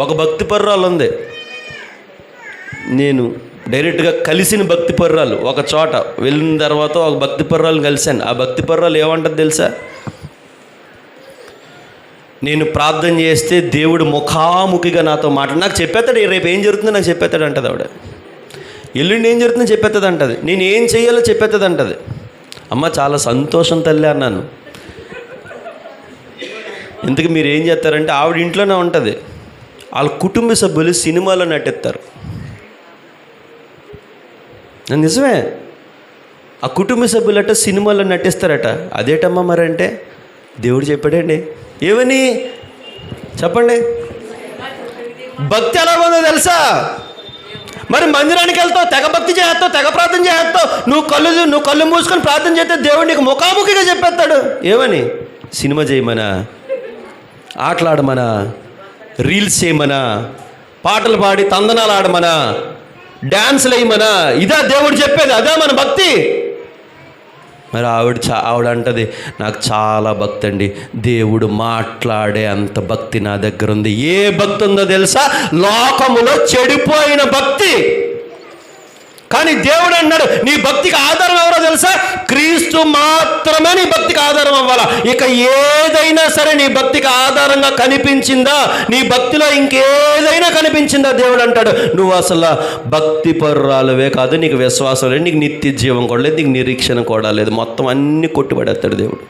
ఒక భక్తి పర్రాలు ఉంది, నేను డైరెక్ట్గా కలిసిన భక్తి పర్రాలు ఒక చోట వెళ్ళిన తర్వాత ఒక భక్తి పర్రాలు కలిశాను. ఆ భక్తి పర్రాలు ఏమంటుంది తెలుసా? నేను ప్రార్థన చేస్తే దేవుడు ముఖాముఖిగా నాతో నాకు చెప్పేస్తాడు, రేపు ఏం జరుగుతుందో నాకు చెప్పేస్తాడు అంటది ఆవిడ. ఎల్లుండి ఏం జరుగుతుందో చెప్పేస్తుంది అంటది, నేను ఏం చేయాలో చెప్పేస్తుంది అంటది. అమ్మ చాలా సంతోషం తల్లి అన్నాను. ఇంతకు మీరు ఏం చేస్తారంటే, ఆవిడ ఇంట్లోనే ఉంటుంది, వాళ్ళ కుటుంబ సభ్యులు సినిమాలో నటిస్తారు. నిజమే, ఆ కుటుంబ సభ్యులట సినిమాలో నటిస్తారట. అదేటమ్మా మరి అంటే, దేవుడు చెప్పాడండి. ఏమని చెప్పండి? భక్తి ఎలా ఉందో తెలుసా? మరి మందిరానికి వెళ్తావు, తెగ భక్తి చేస్తావు, తెగ ప్రార్థన చేస్తావు, నువ్వు కళ్ళు మూసుకొని ప్రార్థన చేస్తే దేవుడు నీకు ముఖాముఖిగా చెప్పేస్తాడు. ఏమని? సినిమా చేయమనా, ఆటలాడమనా, రీల్స్ చేయమనా, పాటలు పాడి తందనాలు ఆడమనా, డ్యాన్సులు వేయమనా? ఇదా దేవుడు చెప్పేది? అదే మన భక్తి? మరి ఆవిడ అంటది, నాకు చాలా భక్తి అండి, దేవుడు మాట్లాడే అంత భక్తి నా దగ్గర ఉంది. ఏ భక్తి ఉందో తెలుసా? లోకములో చెడిపోయిన భక్తి. కానీ దేవుడు అన్నాడు, నీ భక్తికి ఆధారం ఎవరో తెలుసా? క్రీస్తు మాత్రమే నీ భక్తికి ఆధారం అవ్వాలా. ఇక ఏదైనా సరే నీ భక్తికి ఆధారంగా కనిపించిందా, నీ భక్తిలో ఇంకేదైనా కనిపించిందా, దేవుడు అంటాడు, నువ్వు అసలు భక్తి పరురాలువే కాదు, నీకు విశ్వాసం లేదు, నీకు నిత్య జీవం కూడా లేదు, నీకు నిరీక్షణ కూడా లేదు, మొత్తం అన్ని కొట్టుబడేస్తాడు దేవుడు.